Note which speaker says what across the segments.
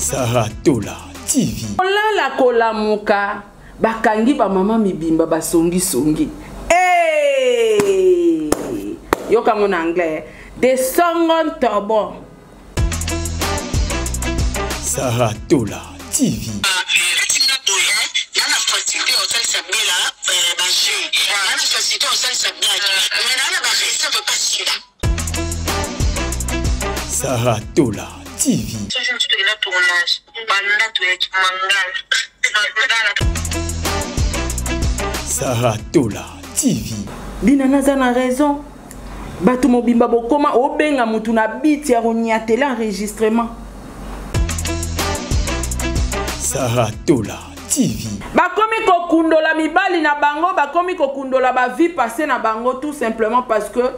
Speaker 1: Saratola TV.
Speaker 2: Olala kolamuka bakangi ba mama mibimba basongi songi. Hey! Yoka mon anglais. De songon tobo.
Speaker 1: Saratola TV. Saratola TV. Saratola TV.
Speaker 2: Bina naza na raison. Batu mobimba bokoma obenga mutu na biti ya ronyatela enregistrement.
Speaker 1: Saratola TV.
Speaker 2: Bakomi kokundola mibali na bango, bakomi kokundola ba vie passée na bango tout simplement parce que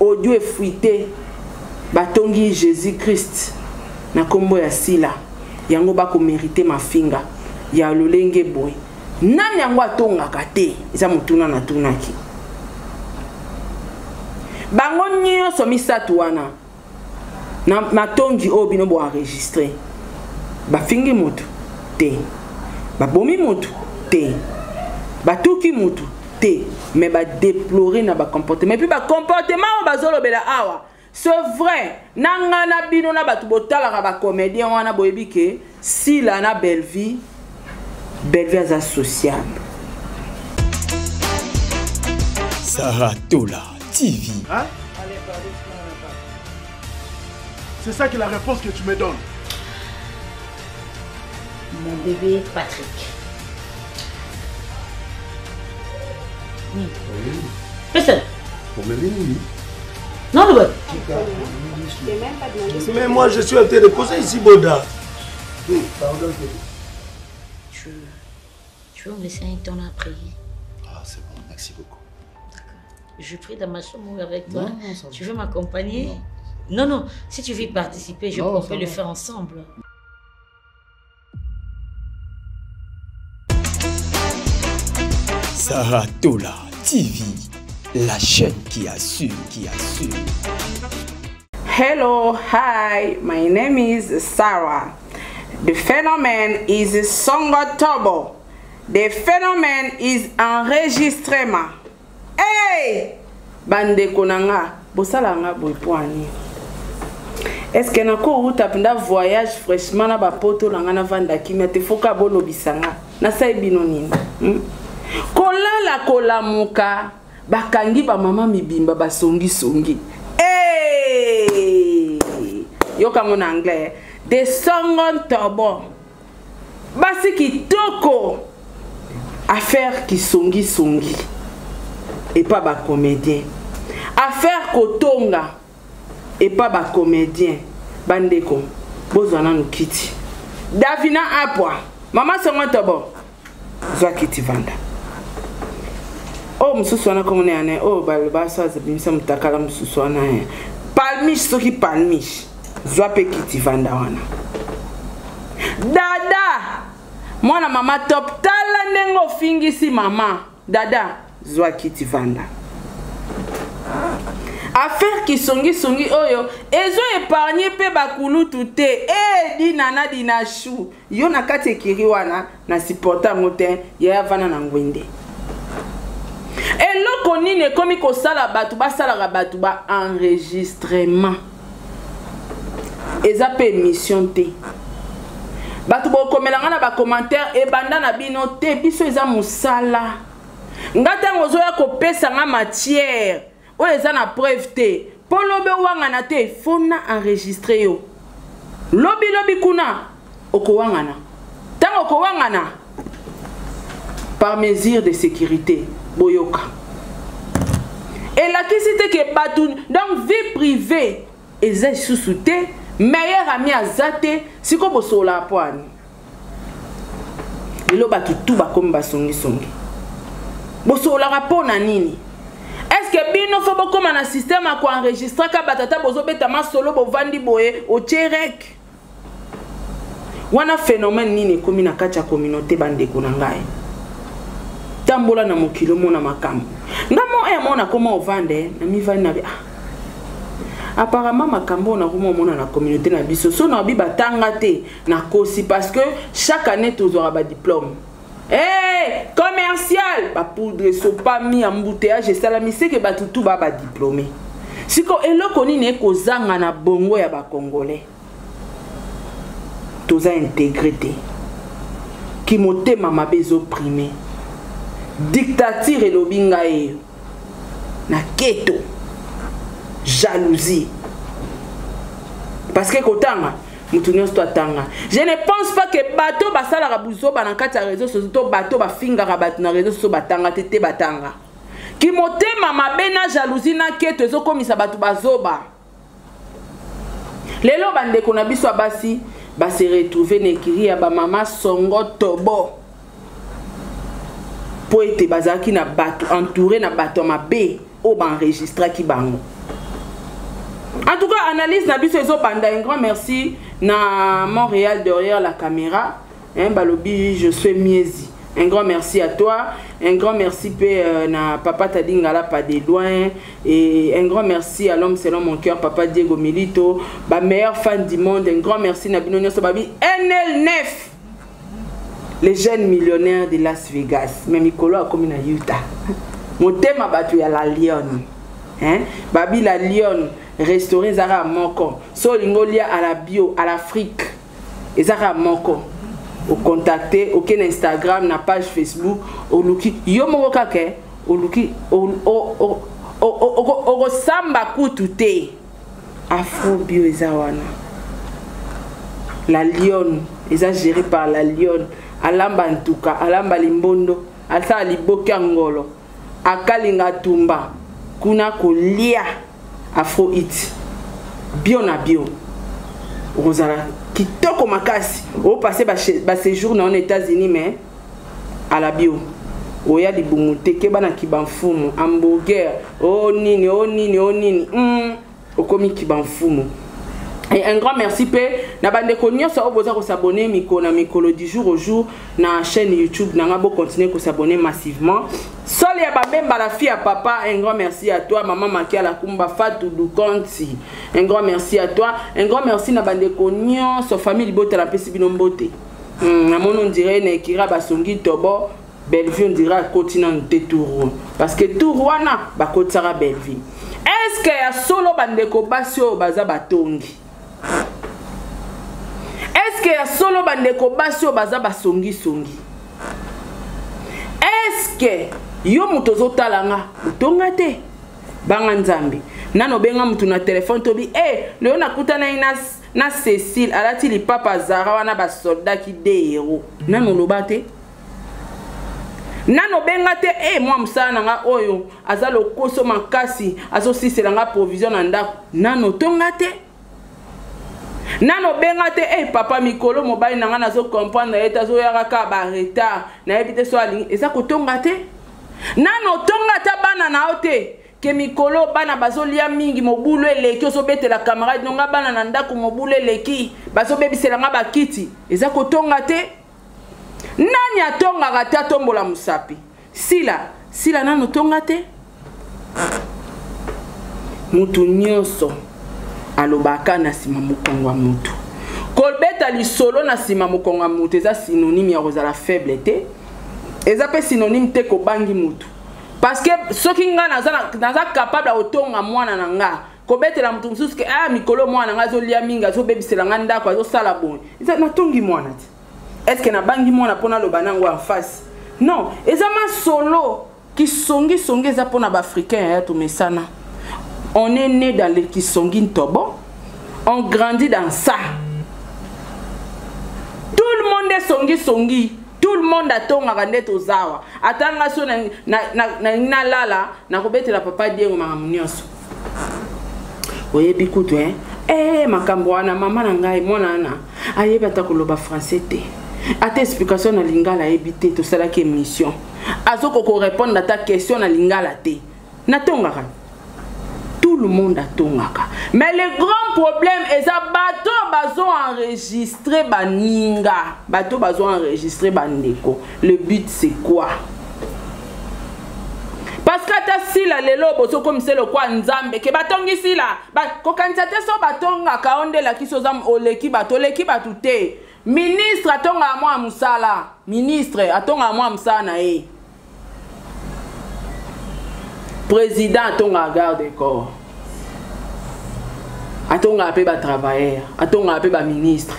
Speaker 2: audio est fuité. Batongi Jésus-Christ na kombo ya sila. Yango bako mériter ma finga. Ya lolenge boy. Nani yango atonga kate. Isa mutuna na tunaki. Bango nyonso misatu wana. Na matongi obino bo enregistrer. Bafingi mutu te. Babomi mutu te. Batuki mutu te. Mais ba déplorer na ba comportement. Et puis ba comportement bazolo bela awa. C'est vrai. Nangana bino na batu botala ba comédien wana boyebi ke si la na belle vie associable.
Speaker 1: Saratola TV.
Speaker 3: Hein? C'est ça qui est la réponse que tu me donnes.
Speaker 4: Mon bébé Patrick. Oui. Personne.
Speaker 3: Mon bébé, oui.
Speaker 4: Non, non,
Speaker 3: mais moi, je suis en train de poser ici, Boda.
Speaker 4: Tu veux me laisser un temps à prier?
Speaker 3: Ah, c'est bon, merci beaucoup.
Speaker 4: D'accord. Je prie dans ma chambre avec toi.
Speaker 3: Non,
Speaker 4: tu veux m'accompagner? Non, non. Si tu veux y participer, on peut le faire ensemble.
Speaker 1: Saratola TV. La chaîne qui assume,
Speaker 2: Hello, hi, my name is Sarah. The phenomenon is songotobo. The phenomenon is enregistrement. Hey! Bande konanga, bosalanga boypoani. Est-ce que nako uta penda voyage fraîchement na ba poto langa na vanda kimia te foka bolo bisanga. Na sai bino nini? Kolala kolamuka. Bakangi ba mama mibimba basongi songi. Hey! Yoka mon anglais. De songon tobo. Basi kitoko. Affaire qui songi songi. Et pas ba comédien. Affaire kotonga. Et pas ba comédien. Bandeko. Bozana nukiti. Davina apwa. Mama songon tobo. Zwa kiti vanda. Oh, msuswana komone ane. Oh, balbaso zabimisa mutakala msuswana ane. Palmish soki palmish. Zwape kiti vanda wana. Dada! Mwana mama top. Tala nengo fingisi mama. Dada. Zwa kiti vanda. Affaire qui songi songi oyo. Ezo épargné pe bakulu tute. Di nana di na chou. Yo nakate kiri wana. Na supporta ngoten. Ya vana na ngwende. Et loko nine komi ko sala batu ba sala batu ba enregistrement. Eza pe émission te. Batu bo komelanga na ba commentaire e banda na bino te biso eza musala. Ngata ngozo ya ko pesa nga matière. O eza na preuve te. Polobe wanga na te fona enregistrer yo. Lobi kuna oko wanga na. Tango ko wanga na par mesure de sécurité. Boyoka. Et la question c'est que batou donc vie privée et sous-souté meilleur ami azate siko bosola poani. Lelo batou tout ba comme basongi songi. Bosola rapona nini? Est-ce que bino faut beaucoup na système à quoi enregistrer ka batata bozo betama solo bo vandi boye o cherek. Wana phénomène nini komi na kacha communauté bande kunangai. Tambola na mokilo mona makambo. Ngamo mona koma ovande na mi vani na apparemment makambo na komona na communauté na biso so na bi batanga te na kosi parce que chaque année tous aura ba diplôme. Eh commercial ba poudre so pas mis en embouteillage salami c'est que batutu ba diplômé. Siko eloko nini ekozanga na bongo ya ba congolais. Toza intégrité. Qui motema mabezo opprimé. Dictature et lobingae. Na keto. Jalousie. Parce que kotanga mutunyo sto atanga. Je ne pense pas que bateau basala rabuzo banankati ya réseaux sociaux bateau bafinga rabatu na réseaux sociaux batanga tete batanga. Ki motema mabena jalousie na keto ezokomisa batu bazoba. Lelo bande kona biso abasi ba se retrouver nekiri ya ba mama songo tobo. Po ete bazaki na batu entouré na bato mabe o ba enregistra ki bango. En tout cas, analyse na biso ezo banda un grand merci na Montréal derrière la caméra. Hein, balobi je suis miezi. Un grand merci à toi. Un grand merci na papa Tadingala pas de loin. Et un grand merci à l'homme selon mon cœur, papa Diego Milito, ma meilleure fan du monde. Un grand merci na Binonio Sobabi. NL9, les jeunes millionnaires de Las Vegas. Même Nicolo a comme na Utah. Mon thème a battu à la Lyon. Hein? Babi la Lyon. Restaurer Zara Moko. So lingolia à la bio, à l'Afrique. Et Zara Moko. Au contacter, aucun Instagram, na page Facebook, au luki. Yo moko kake, au luki, au samba kutute. Afro bio ezawana. La Lyon, eza géré par la Lyon. Alamba Ntuka, Alamba Limbondo, Alsa Liboka Ngolo. Akalinga Tumba. Kuna kolia. Afro Hit bio na bio Rosala kitoko makasi o passé ba séjour na aux États-Unis mais à la bio oya libungute ke bana kibamfumu hamburger o nini o komi kibamfumu. Et un grand merci pe na bande konyo so oboza ko s'abonner mikolo du jour au jour na chaîne YouTube na ngabo continuer ko s'abonner massivement. Sol ya babemba la fille à papa, un grand merci à toi maman Makia la Kumba Fatou Dukonti. Un grand merci à toi, un grand merci na bande konyo so famille Bota la pesi binombote. Na mon on dirait ne kira basongi tobo Bellevue on dira continent Touro parce que Tourouana ba kotsara Bellevue. Est-ce que ya solo bande ko basio baza batongi? Est-ce que ya solo bandeko basio baza basongi songi? Est-ce que yo mutozo talanga utonga te banga nzambi nano benga mutu na telefone tobi leo nakutana na Cécile alati li papa Zara wana ba soldat ki de héros nano lobate nano benga te moi musana nga oyo azalo koso makasi azo sisela nga provision na ndako nano tonga te. Nano benga te papa mikolo mobali nanga nazo comprendre eta zo yaka ka ba retard na ebite so alingi eza ko tonga te. Nano tonga ta bana na ote ke mikolo bana bazo lia mingi mobulu eleki oso betela camarade nonga bana na ndako mobulu eleki bazo bebisela nga bakiti eza ko tonga te. Nani atonga kata tombola musapi sila nano tonga te. Mutu nyonso alobaka na sima mokongo mutu kolbeta lisolo na sima mokongo mutu eza synonyme ya kozala faible te eza pe synonyme te ko bangi mutu parce que soki nga naza capable otonga mwana na nga kobetela mutu mususu ke mikolo mwana nga azolia mingi azobebisela nga ndako azosala bon eza natongi mwana te est-ce que na bangi mwana pona loba nango en face non eza masolo kisongi songi eza pona ba africain ya tumesana. On est né dans le Kisongin Tobo. On grandit dans ça. Tout le monde est songi. Tout le monde a ton arrêté aux zawa. Atanga so na lala na kobete la papa Diego mamunyoso. Oye bikutu makambo wana mama na ngai mwana na ayeba ta koloba français te. Ate explication na lingala ebité to sala ke mission. Azoko ko répondre à ta question na lingala te. Na tongaka. Tout le monde a tongaka. Mais le grand problème est que bateau bazo enregistré baninga. Bateau bazo enregistré bandeko. Le but c'est quoi? parce que ata sila lelo boso comme c'est le quoi nzambe ke batongi sila ko kanzate so batonga ka ondela kiso zam oleki batoleki batute ministre atonga moi musala ministre atonga moi musana président atonga garde corps atonga pe ba travailleur atonga pe ba ministre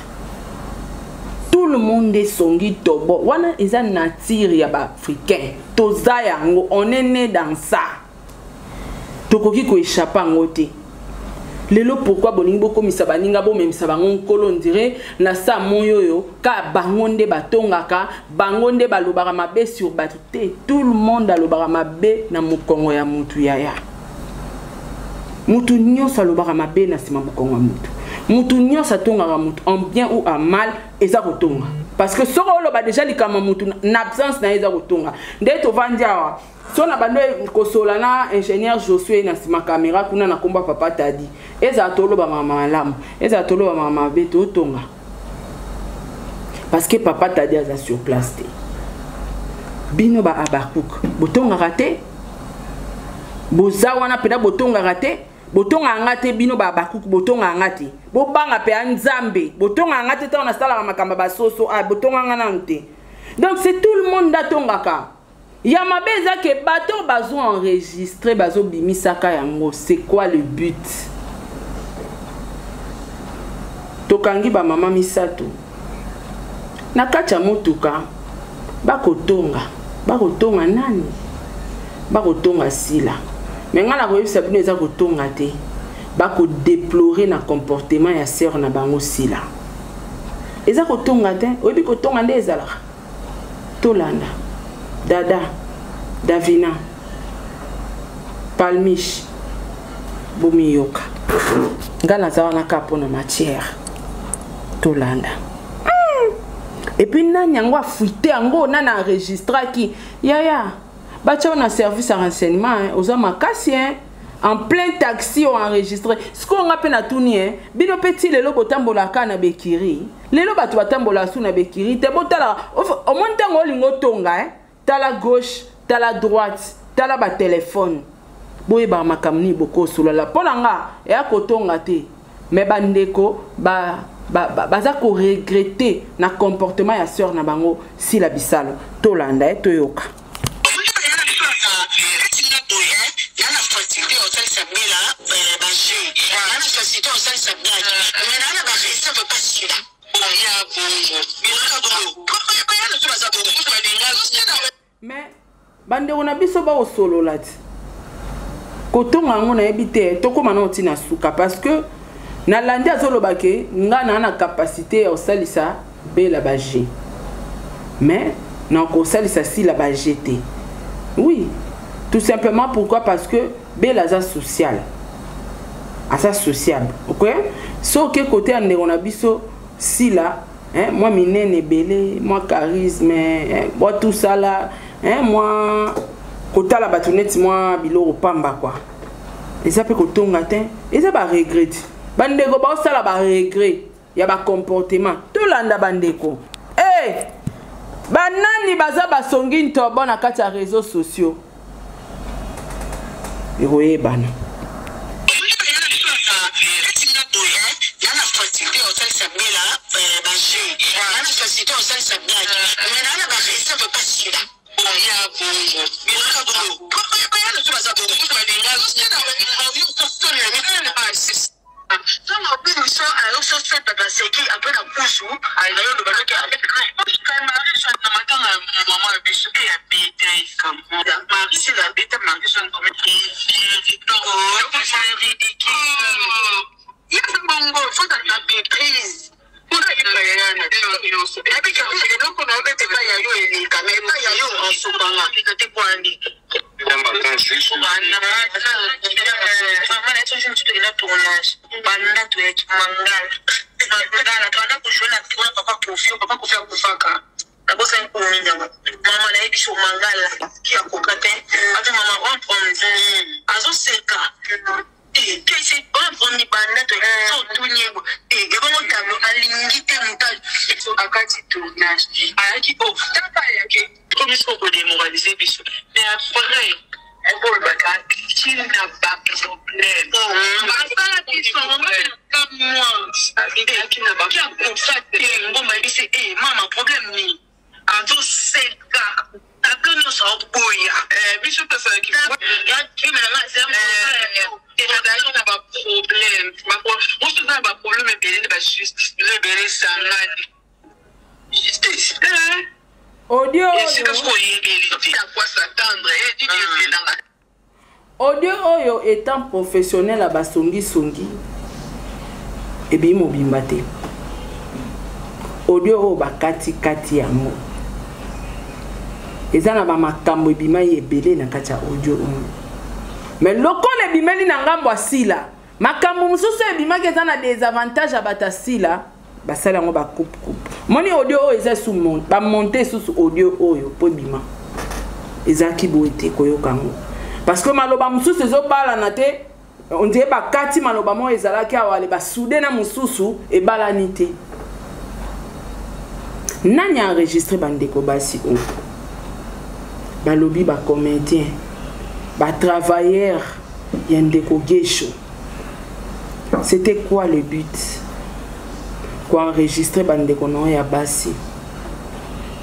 Speaker 2: tout le monde est songi tobo wana eza nature ya ba africain toza yango on est né dans ça tokoki ko échapper ngote lelo pourquoi bolingi boko misaba ninga bo même saba ngolo ndire na sa moyoyo ka bangonde batongaka bangonde balobaka mabe sur batute tout le monde alobaka mabe na mokongo ya mutu yaya mutu nyonso alobaka mabe na sima mokongo ya mutu mutu nyonso atongaka mutu en bien ou en mal eza kotonga parce que soko oloba déjà likama mutu na absence na eza kotonga nde tovandi awa so na bando kosola na ingénieur Josué na sima caméra kuna na komba papa tadi eza toloba mama malamu eza toloba mama beto tonga parce que papa tadi aza sur place te bino ba abakuk botonga raté boza wana peda botonga raté botonga ngate bino ba bakuk botonga ngate bobanga pe nzambe botonga ngate ta on a sala makamba basoso botonga ngana nte donc c'est tout le monde datongaka ya mabeza ke bato bazo enregistrer bazo bimisaka yango c'est quoi le but tokangi ba mama misato na kacha motuka bakotonga nani bakotonga sila mais ngana ko yebisa bino eza kotonga te bako déplorer na comportement ya sœur na bango sila eza kotonga te oyebi kotonga nde ezalaka tolanda dada davina palmiche bomiyoka ngana za wana kapo na matière tolanda et puis nani yango afuite yango nana enregistra ki yaya bacha on a service à renseignement aux hommes makasi en plein taxi on enregistré ce qu'on appelle na tuni bino petit lelo botambola kana bekiri lelo batu batambola su na bekiri te botala au moins tango lingo tonga tala gauche tala droite tala ba téléphone boye ba makamni boko sulala ponanga ya kotonga te mais bandeko baza ko regretter na comportement ya sœur na bango si la bisalo tolanda toyoka mais bande on a biso ba osolo lati kotonga ngona ebite tokoma na otina suka parce que na landi azoloba ke ngana na capacité ya osalisa be la baje mais na ko salisa si la baje te oui tout simplement pourquoi parce que be la za social asa sociable OK so que côté ande on a biso si là moi minene belé moi charisme moi tout ça là moi kota la batonette moi biloro pamba quoi et ça peut kotonga te et ça ba regret bandeko ba sala ba regret ya ba comportement to landa bandeko banani baza basongi ntobo na kati ya réseaux sociaux eroye bana Audio oyo étant professionnel à basongi songi et bien mobimba te. Audio oyo bakati kati yango. Eza na ba makambo ebima yebele na kati ya audio oyo. Mais lokole ebimeli na ngambo asila. Makambo mususu ebima ke eza na des avantages à batasila. Basala yango ba coupe. Moni audio oyo eza sous monte, ba monter sous audio oyo po ebima. Eza ki boite koyoka ngo. Parce que maloba mususu ezobala na te, on dirait ba kati maloba mo ezalaki awale ba soudé na mususu e balani te. Nani a enregistré bandeko basi o. Ba lobby ba comédien, ba travailleur yandeko gesho. C'était quoi le but? Quoi enregistrer bandeko no ya basi.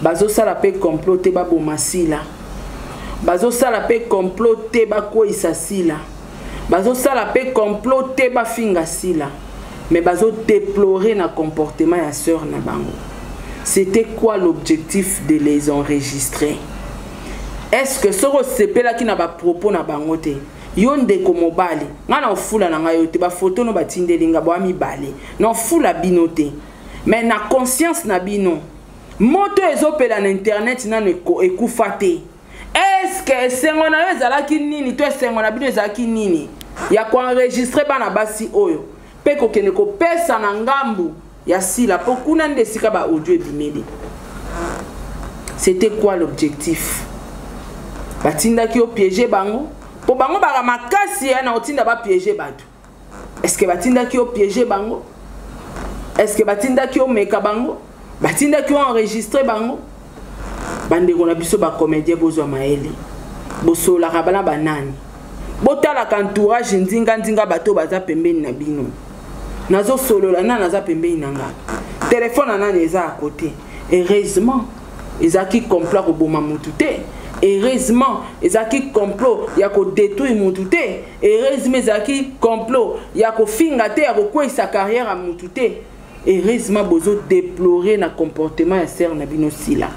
Speaker 2: Bazo sala pe comploter ba bomasila. Bazo sala pe comploter ba ko isasila. Bazo sala pe comploter ba finga sila. Mais bazo déplorer na comportement ya sœur na bango. C'était quoi l'objectif de les enregistrer? Est-ce que ce recépé là qui n'a pas propos na bango te? Yonde ko mobali. Ngana ofula na ngayo te ba photo no batindelinga bo ami bale. Na fula binote. Mais na conscience na bino. Moto ezopela na internet na neko ekufate. Est-ce que sengona yo ezalaki nini to sengona bino ezalaki nini? Ya ko enregistrer bana basi oyo. Pe ko kene ko pesa na ngambu ya sila po kuna ndesika ba audio ebimeli. C'était quoi l'objectif? Batinda ki o piéger bango. Po bango ba makasi na otinda ba piéger batu. Est-ce que batinda ki o piéger bango? Est-ce que batinda ki o meka bango? Batinda ki o enregistrer bango? Bande ko na biso ba comédien bozwa maele. Bosola kabana banani. Botala entourage ndinga bato baza pembeni na bino. Nazo solola na naza pembeni nanga. Téléphone nana eza à côté. Heureusement, ezaki complot ko boma mutu te. Heureusement, ezaki complot ya ko détruire mutu te. Heureusement, ezaki complot ya ko finga te ya ko kwesa carrière a mutu te. Heureusement, bozo déplorer na comportement ya sœur na bino sila.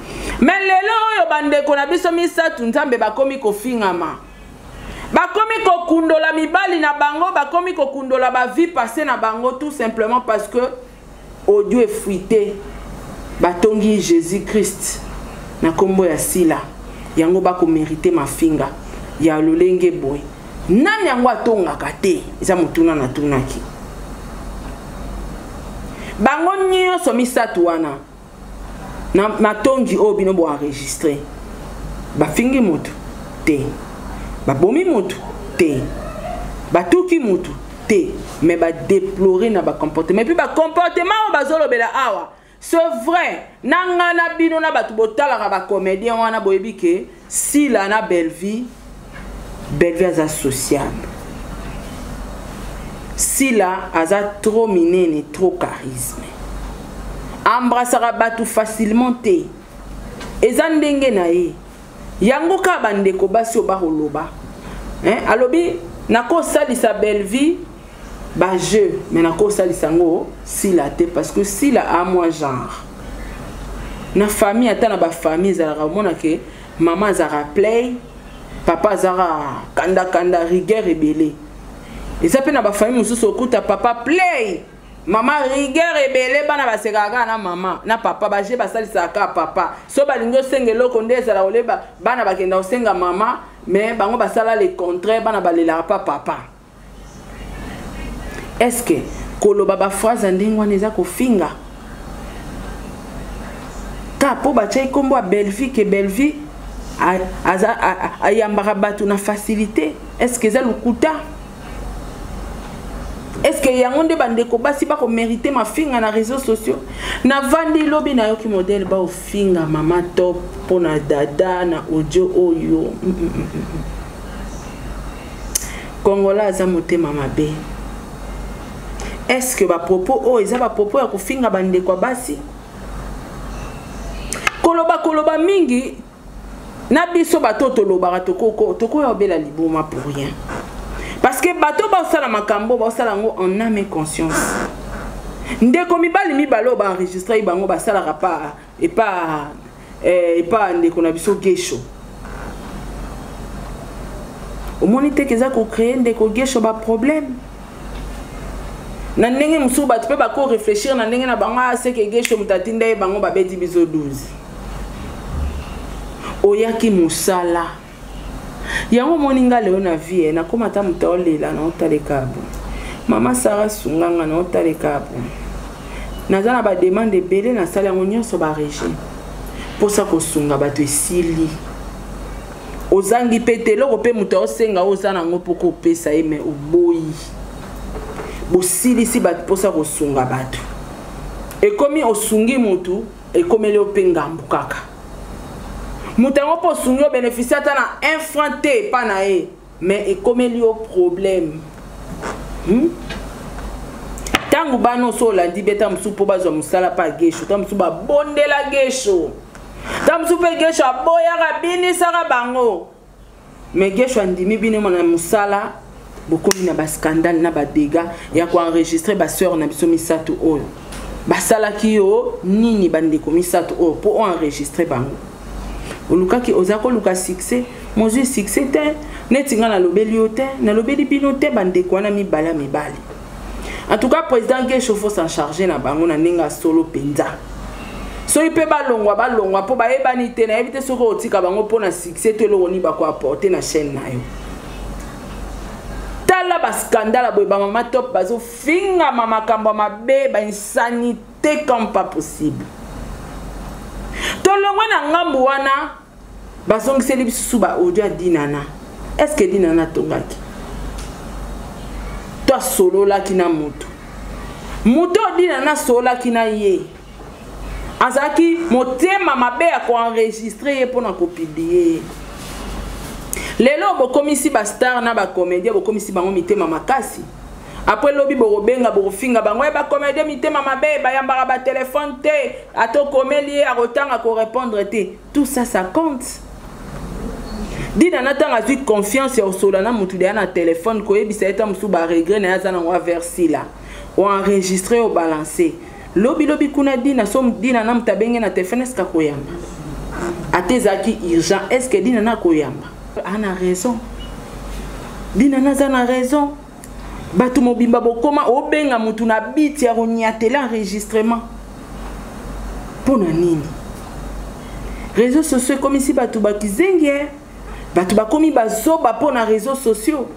Speaker 2: Mais lelo oyo bande ko na biso misatu nzambe bakomi ko fingama. Bakomi ko kundola mibali na bango, bakomi ko kundola ba vie passée na bango tout simplement parce que audio est fuité. Batongi Jésus-Christ na kombo ya sila. Yango bako mériter ma finga. Ya lolenge boy. Nani yango atonga kate? Isa mutuna na tunaki. Bango nyo so misatu wana. Na tongi obino bo enregistrer. Ba fingi mutu te. Ba bomi mutu te. Ba tuki mutu te. Mais ba déplorer na ba comportement. Et puis ba comportement ba zolo bela awa. C'est vrai. Nangana bino na batu botala ka ba comédien wana boyebi ke si la na belle vie aza sociable. Si la aza trop minene, trop charisme. Embrassera batu facilement te. Eza ndenge na ye. Yango ka bandeko basi obaholoba. Alobi nako salisa belle vie ba jeu mais nako salisa ngo si la te parce que si la a moins genre. Na famille ata na ba famille za ramona ke maman zara play, papa zara kanda rigueur rebelle. Et ça peut na ba famille mususu okuta papa play. Maman rigueur rebelle bana ba sekaka na maman na papa ba je ba salisa ka papa. So ba lingo sengelo konde za la oleba bana ba kenda osenga maman mais bango ba sala le contraire bana ba lela pa papa. Est-ce que koloba ba phrase ndengwa neza ko finga? Ta po ba chai kombo a belle vie que belle vie a yambara batu na facilité. Est-ce que ça lukuta? Est-ce que yangonde bandeko basi ba ko mériter ma finga na réseaux sociaux? Na vandi lobi na yoki modèle ba o finga mama top pona dada na audio oyo. Congolais aza motema mabe. Est-ce que ba propos oh eza ba propos ya kofinga bande kwa basi? Koloba mingi na biso bato tolobaka toko ya obela liboma pour rien. Parce que bato ba osala makambo ba osala ngo en âme et conscience. Ndeko mibali ba enregistrer bango ba sala pa et pas ndeko na biso gesho. Au monite keza ko créer ndeko gesho ba problème. Na ndenge musu ba tu peux ba ko réfléchir na ndenge na banga c'est que gesho mutatinda e bango ba beti biso 12. Oyaki musala. Yango moninga leo na vie na koma ta mutaolela na otalekabu. Mama Sarah sunganga na otalekabu. Nazana ba demande belé na sala yango nyonso ba régime. Pour ça ko sunga bato esili. Ozangi pete loko pe muto osenga ozana ngo poko pesa eme oboyi. Bosili si bat pour ça ko sunga bato. E komi osungi mutu e komele openga mbukaka. Mutango po sungi o bénéficier ta na infranté pa na e mais e komeli o problème. Tangu bano so la di beta musu po bazo musala pa gesho ta musu ba bondela gesho. Ta musu pe gesho aboya rabini sara bango. Mais gesho andimi bine mona musala bokomi na ba scandale na ba dégâts ya ko enregistrer ba sœur na biso misato oyo. Basala ki yo nini bande ko misato oyo po enregistrer bango. Oluka ki ozako luka succès, mon Dieu succès te, netinga na lobeli ote, na lobeli binote bande ko na mibala mibali. En tout cas président Gesho faut s'en charger na bango na ninga solo penza. So ipe balongwa po ba ebani te na éviter soko otika bango po na succès to loni ba ko apporter na chaîne na yo. Tala ba scandale boy ba mama top bazo finga mama kamba mabe ba insanité comme pas possible. Tolongwa na ngambu wana basongiseli bisu ba audio ya Dinana. Est-ce que Dinana tongaki? Toi solo la kina mutu. Mutu Dinana solo la kina ye. Azaki motema mabe ya ko enregistrer pour na ko publier. Lelo bokomisi ba star na ba comédien bokomisi bango mitema makasi. Après lobi borobenga borofinga bango ba comédien mitema mabe ba yambara ba téléphone te ato komeli a rotanga ko répondre te. Tout ça ça compte. Dinana tanga zui confiance au solana mutu de na téléphone ko yebisa eta musu ba regret na yazana wa versi là. O enregistrer au balancer. Lobi kuna dina som Dinana mutabenge na téléphone est-ce ka koyamba. Atezaki urgent est-ce que Dinana koyamba. Ana raison. Dinana zana raison. Batu mobimba bokoma obenga mutu na biti ya ronyatela enregistrement. Pona nini? Réseaux sociaux comme ici batu bakizenge. Batu bakomi bazoba pona réseaux sociaux.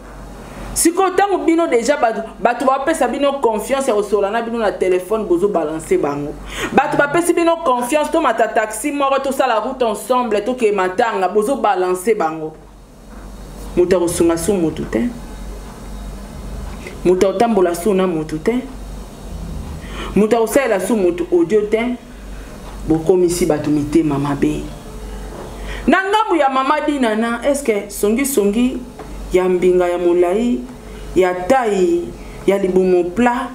Speaker 2: Siko tango bino déjà batu ba pesa bino confiance ya osolana bino na téléphone bozo balancer bango. Batu ba pesa bino confiance to mata taxi moko to sala route ensemble to ke matanga bozo balancer bango. Muta osunga su mutu te. Muta otambola su na mutu te. Muta osala su mutu audio te. Bokomisi batu mitema mabe. Na ngambu ya mama Dinana est-ce que songi ya mbinga ya mulai ya tai ya libumo pla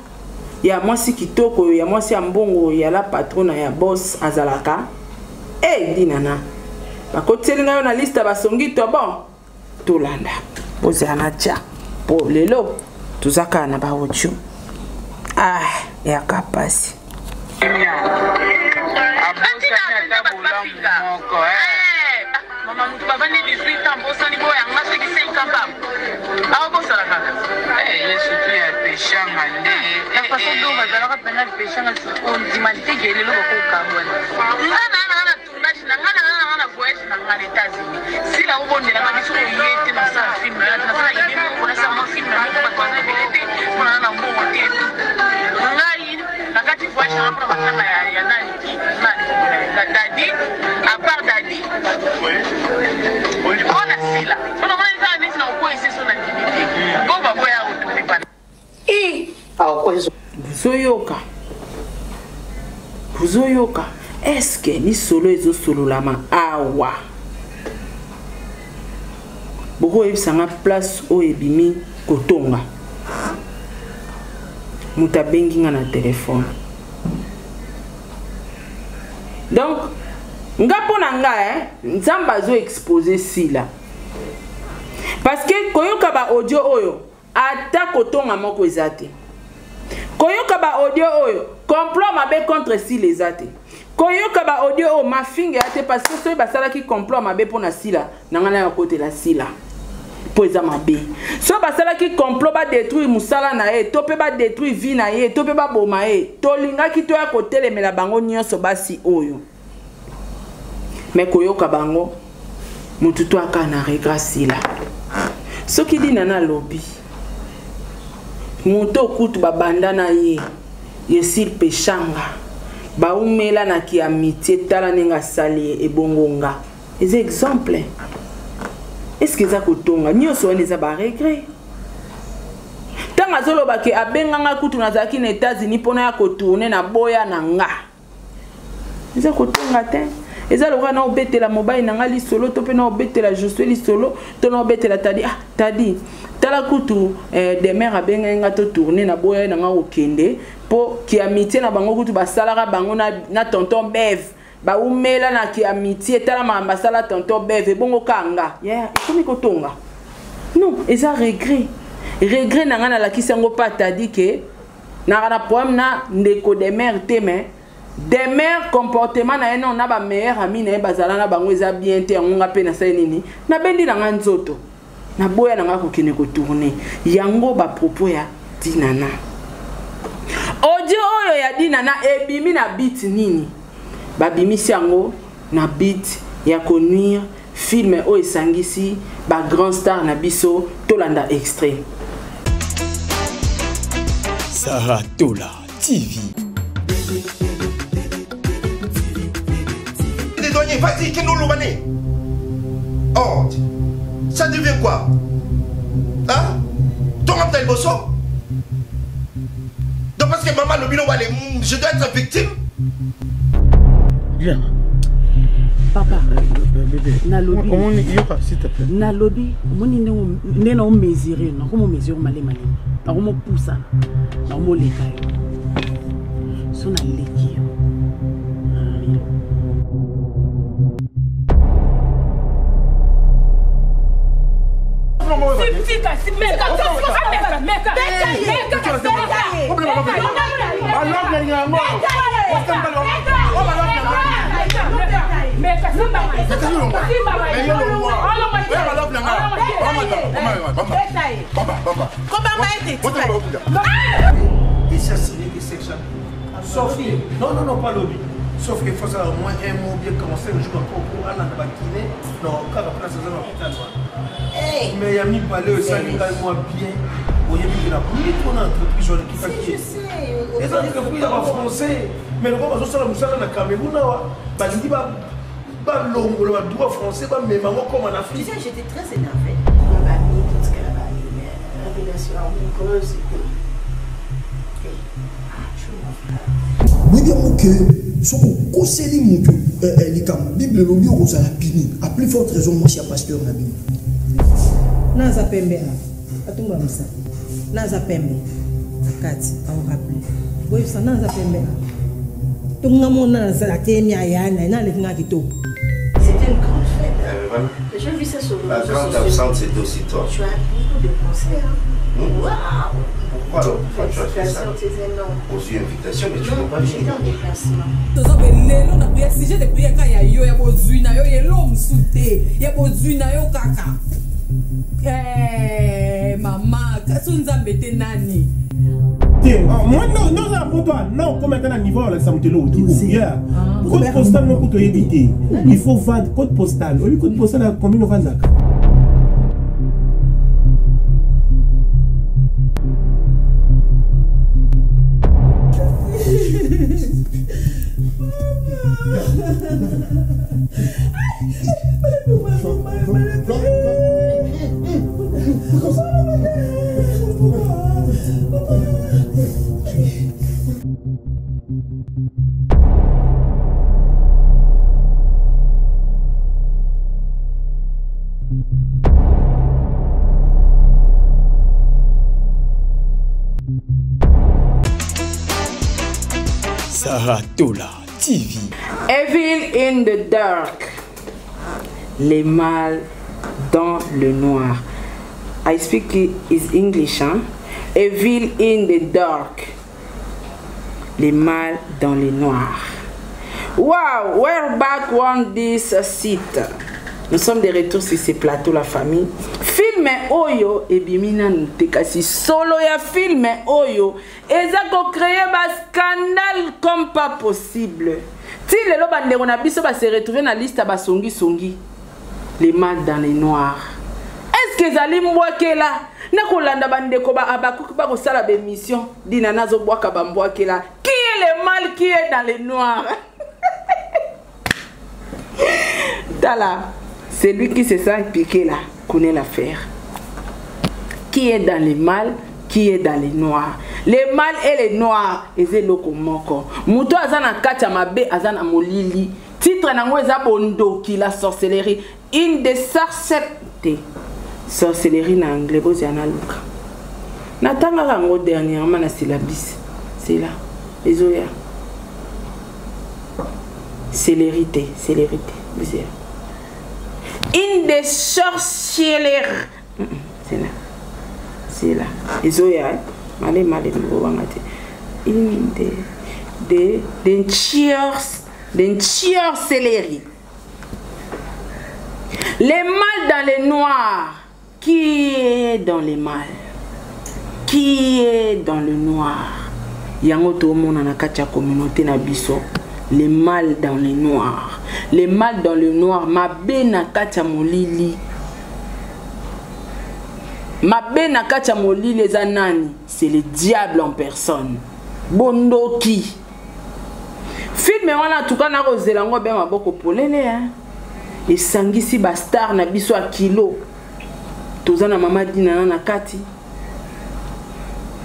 Speaker 2: ya mwasi kitoko ya mwasi ya mbongo ya la patrona ya boss azalaka Dinana bakotelinga yo na liste basongi to bon tolanda bozana tia po lelo tuzaka na baochu ya kapasi
Speaker 5: Mama mtu baba ni 18 ans bosa ni boya ngase ki 5 ans baba. Awo bosa la kaka. Yesu tu ya péché ngande. La façon dont va zala ka pena péché ngase on dimante gele lo ko kabwana. Ngana tundashi ngana voyage na ngana États-Unis. Si la ubonde la mabiso yete na sa film na sa yebe ko na sa mo film na ko ba na bilete ko na mbongo te. Ngai na kati voyage na ko ba na ya nani ki nani la dadi à part dadi.
Speaker 2: Buzoyoka. Est-ce que ni solo ezo solo lama awa? Boko ebisanga place o ebimi kotonga muta bengi nga na téléphone. Donc nga pona nga nzamba zo exposer sila parce que koyoka ba audio oyo ata kotonga moko ezate koyoka ba audio oyo complot mabe contre sila ezate koyoka ba audio oyo mafinga ate parce que soki basalaki complot mabe pona sila nangana ya kote la sila po eza mabe so basalaki complot ba détruire musala na ye to pe ba détruire vie na ye to pe ba boma ye tolingaki to ya kotelemela bango nyonso basi oyo mais koyoka bango mutu to aka na regret sila soki dina na lobby mutu okutu babanda na ye yesil peshanga baumela na ki amitié tala nenga sali ebongonga eza exemple. Est-ce que ça kotonga nyonso wana eza ba regret tanga zoloba ke abenganga kutu nazaki na États-Unis pona ya kotourner na boya na nga eza kotonga te eza loka na obetela mobile na nga lisolo to pe na obetela Josué lisolo to na obetela tadi tadi tala kutu demer abenga to tourner na boya na nga okende po ki amitié na bango kutu basalaka bango na tonton Bev ba umela na ki amitié tala mamba sala tonton Bev bongo kanga ikomi kotonga non eza regret na nga na lakisa ngo pa tadi ke na problème na ndeko demer te mais des mères comportement na eno na ba meilleur ami na bazala na bango eza bien te ngonga pe na sa nini na bendi na nzoto na boya na nga ko kene ko tourner yango ba propos ya dinana audio oyo ya dinana ebimi na beat nini ba bimisi yango na beat ya konnuire film o esangisi ba grand star na biso tolanda extrait
Speaker 1: Saratola TV.
Speaker 6: Vas-y, qui nous l'ouvrez? Oh, ça devient quoi? Hein? Ton appel bosso? Donc parce que maman le bilan, je dois être victime?
Speaker 7: Viens.
Speaker 8: Papa,
Speaker 7: bébé.
Speaker 8: Nalobi.
Speaker 7: Comment on s'il te plaît?
Speaker 8: Nalobi, on on mesurer, non? Comment on mesure malé malé? Comment on pousse ça? Comment on les caille? Son à l'équipe.
Speaker 3: Sophie, non, pas lobby. Sauf qu'il faut savoir au moins un mot bien commencer le jour pour aller dans la kiné. Non, quand la place est dans l'hôpital. Mais il y a mis parler ça, il y a moi bien. Vous voyez, il y a plus de entreprise qui fait. Je sais. Les entreprises sont français. Mais le gars, ça dans le Cameroun, il dit pas le droit français, mais maman comme en Afrique.
Speaker 9: Tu sais, j'étais très énervée. On m'a mis tout ce qu'elle a mis, révélation amoureuse.
Speaker 1: Nous disons que ce qu'on conseille les Bible le mieux aux alapini. À plus forte raison, moi, je suis pasteur na Bible.
Speaker 9: Naza pembe atumba msa. Naza pembe akati au rappelé. Oui, ça naza pembe. Tunga mona naza temia yana na le tinga kito.
Speaker 5: C'était une grande fête. J'ai vu ça sur le
Speaker 6: La grande absente, c'est aussi toi.
Speaker 5: Tu as beaucoup de concerts. Waouh!
Speaker 6: Pourquoi alors? Pourquoi tu as fait ça? Aux invitations, mais tu ne peux pas venir.
Speaker 5: J'étais en déplacement.
Speaker 3: Moi, non, pour toi, non, comme maintenant, niveau là, ça me dit l'eau. Code postal, non, pour te éviter. Il faut vendre code postal. Au lieu code postal, combien on vend là?
Speaker 10: Saratola TV.
Speaker 2: Evil in the dark. Les mâles dans le noir. I speak is English, hein? Evil in the dark. Les mâles dans le noir. Wow, we're back on this site. Nous sommes de retour sur ces plateaux, la famille. Film Oyo et Bimina Ntekasi. Solo ya film Oyo. Ezako créé un scandale comme pas possible. Si les lobande on a biso va se retrouver dans la liste à Songi Songi. Les mâles dans les noirs. Est-ce que Zali Mbouake là? Nakolanda bande ko ba abaku ba ko sala be mission. Dina nazo boaka ba Mbouake là. Qui est le mâle qui est dans les noirs? Tala. C'est lui qui se sent piqué là, connaît l'affaire. Qui est dans les mâles, qui est dans les noirs. Les mâles et les noirs, ils sont loko moko. Mouto azana kacha mabe azana molili. Titre nango eza bondo qui la sorcellerie. Une des sorcelleries. Sorcellerie na anglais boziana luka. Natanga rango dernièrement na syllabis. C'est là. Ezoya. Célérité, célérité. Vous une des sorcières. C'est là. C'est là. Ezoya. Malé, malé, une des sorcelleries. Les mâles dans les noirs. Qui est dans les mâles? Qui est dans le noir? Yango to mona na katia communauté na biso. Les mâles dans les noirs. Les mâles dans le noir. Mabe na katia molili. Mabe na katia molili les anani. C'est le diable en personne. Bondo qui? Film wana tuka na rozelango be maboko polele hein. Et sangisi bastar na biso a kilo. Tozana mama dina na kati.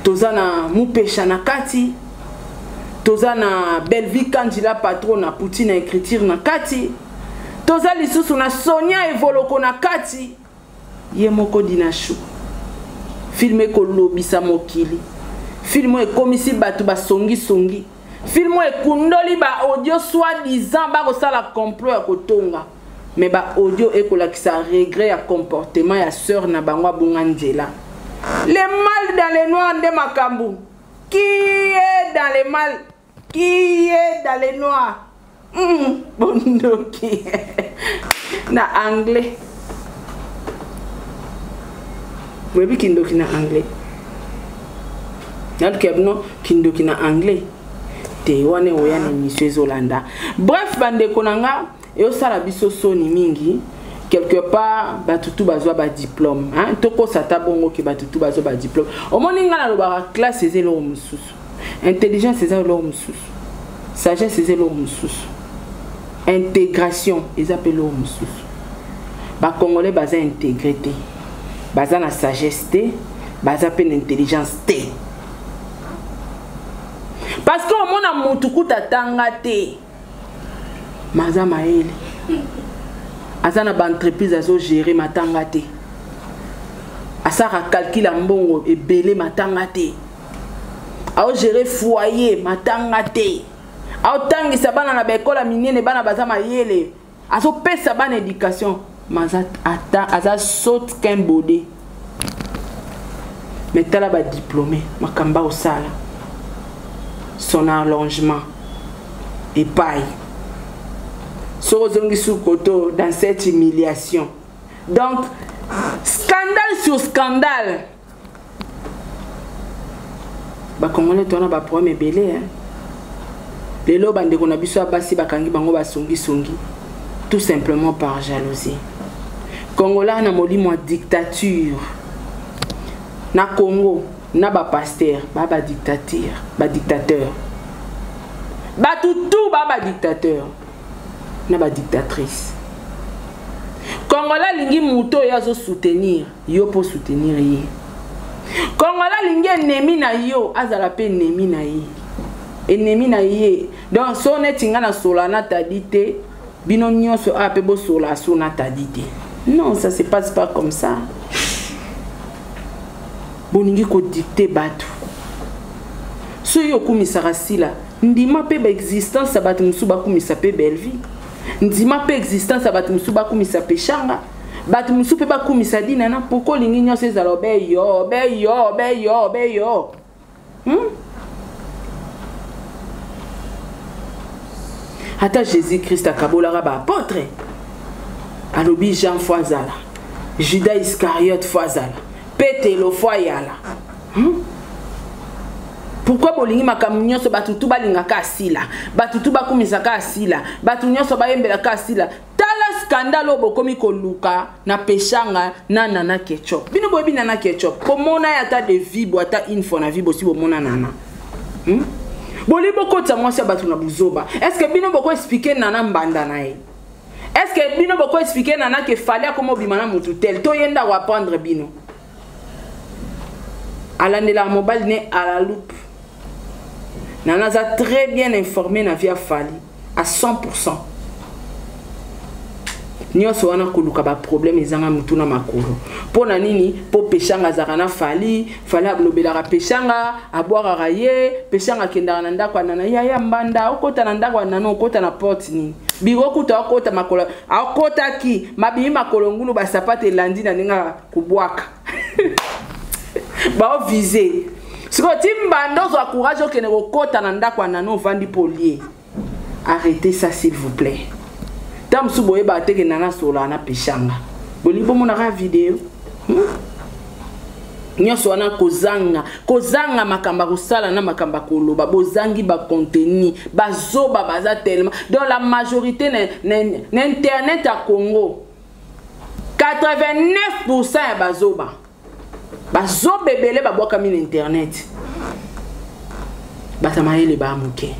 Speaker 2: Tozana mupesha na kati. Tozana Belvi Kandila patron na Poutine écriture na kati. Toza lisusu na Sonia Evoloko na kati. Yemoko dinashu. Filme ko lobisa mokili. Filme komisi batu ba songi songi. Filme kundoli ba audio soi-disant ba ko sala complot ya kotonga. Mais ba audio ekola ki sa regret à comportement ya sœur na bangwa bungandela. Les mâles dans les noirs de Makambu. Qui est dans les mâles? Qui est dans les noirs? Bondo qui na anglais. Vous voyez kindoki na anglais. N'a kebno kindoki na anglais. Te wane oyane monsieur Zolanda. Bref bande konanga et ça la biso soni mingi. Quelque part batutu bazwa ba diplôme hein toko sata bongo ki batutu bazwa ba diplôme o moninga na loba classe c'est lo mususu intelligence c'est lo mususu sagesse c'est lo mususu intégration ils appellent lo mususu ba congolais baza intégrité baza na sagesse té baza pe intelligence té parce que o mona mutuku tatanga té maza maele azana ba entreprise azo gérer matanga te asara calcule mbongo ebele matanga te ao gérer foyer matanga te ao tangisa bana na bekola minene bana baza mayele azo pesa bana éducation maza ata aza saute qu'un bodé mais tala ba diplômé makamba osala son allongement et paille. Dans cette humiliation. Donc, scandale sur scandale. Bah, comment on a un problème belé, hein? Les lobes de Konabiso Abassi Bakangi Bango Basongi Songi. Tout simplement par jalousie. Congolais na moli moi dictature. Na Congo, na ba pasteur, ba dictature, ba dictateur. Ba tout ba dictateur. Na ba dictatrice. Congolais lingi muto yazo soutenir, yo pour soutenir ye. Congolais lingi ennemi na yo, azala pe ennemi na ye. Ennemi na ye. Donc son etinga na solana tadite, bino nyonso a pe bo sola sona tadite. Non, ça se passe pas comme ça. Boningi ko dicter batu. So yo kumisara sila, ndima pe ba existence ya bato mosusu bakumisa pe belle vie ndima pe existence ya bato mosusu bakumisa pe shanga bato mosusu pe bakumisa dinana poko lingi nyonso ezala obeyo ata Jésus-Christ akabolaka baapôtre alobi Jean fo azala Judas Iscariote fo azala Petelo fo ayala pourquoi bolingi makambo nyonso bato tu balingaka asila bato tu bakumisaka asila bato nyonso bayembelaka asila tala scandale bokomi koluka na peshanga na nana ketchup bino boyebi nana ketchup pomona ya ta de vibo ata info na vibo si bomona nana boli bokota mwasi bato na buzoba est-ce que bino boko expliquer nana mbanda na ye est-ce que bino boko expliquer nana ke fallait comme bimana mutu tel to yenda wa prendre bino alandela mobile ne à la loupe nana a très bien informé na via Fali à 100%. Nyonso wana koluka ba problème ezanga mutuna makolo. Pona nini po peshanga zakana Fali ablobela peshanga aboira raye peshanga kendana na ndako nana ya mbanda okota na ndako nana okota na porte ni. Biro kuta okota makolo akota ki mabi makolo ngulu ba sapate landi na ninga kubwaka. Ba viser. Si vous avez courage que vous avez un polier, arrêtez ça s'il vous plaît. Tant que vous avez un nana sola na peshanga. Vous avez une vidéo. Nyonso wana kozanga makamba kosala na makamba koloba bozangi ba contenu bazoba baza tellement dans la majorité n'internet à Congo 89% ya bazoba bazobebele babwaka mina internet batamaele ba muke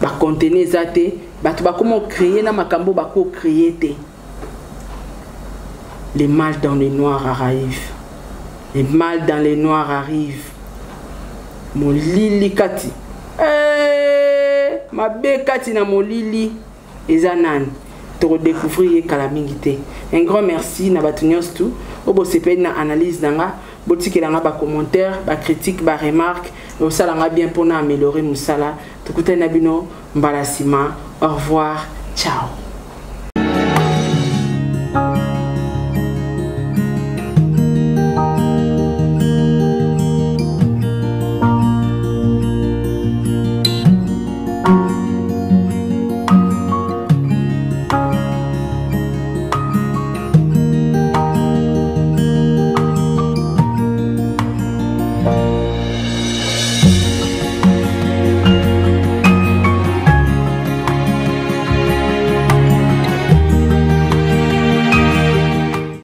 Speaker 2: ba contenu zate batu bakoma créer na makambo bako créer te. Les mal dans les noirs arrivent. Les mal dans les noirs arrivent. Mon lili kati. Ma be kati na mon lili ezanan. To découvrir kalamingité. Un grand merci na batunios tout. Obo sepe na analyse nanga. Botiki langa ba commentaire, ba critique, ba remarque. O sala nga bien pour na améliorer musala. Tukute na bino mbalasima. Au revoir. Ciao.